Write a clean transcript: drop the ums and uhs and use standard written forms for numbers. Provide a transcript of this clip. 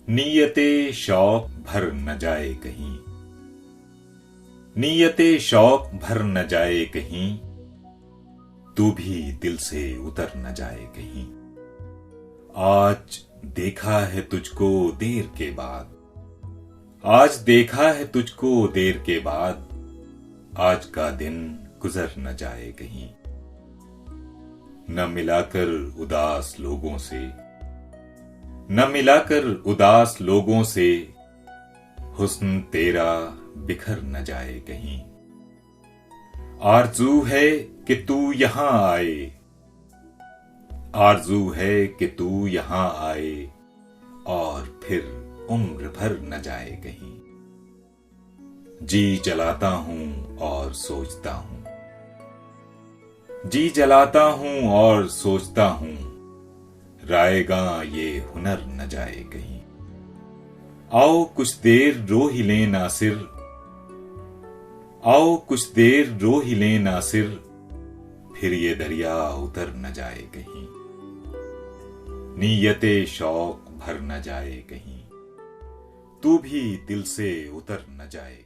नीयते शौक भर न जाए कहीं, नीयते शौक भर न जाए कहीं, तू भी दिल से उतर न जाए कहीं। आज देखा है तुझको देर के बाद, आज देखा है तुझको देर के बाद, आज का दिन गुजर न जाए कहीं। न मिलाकर उदास लोगों से, न मिलाकर उदास लोगों से, हुस्न तेरा बिखर न जाए कहीं। आरज़ू है कि तू यहां आए, आरज़ू है कि तू यहां आए, और फिर उम्र भर न जाए कहीं। जी जलाता हूं और सोचता हूं, जी जलाता हूं और सोचता हूं, रायगा ये हुनर न जाए कहीं। आओ कुछ देर रो ही लें नासिर, आओ कुछ देर रो ही लें नासिर, फिर ये दरिया उतर न जाए कहीं। नीयते शौक भर न जाए कहीं, तू भी दिल से उतर न जाए।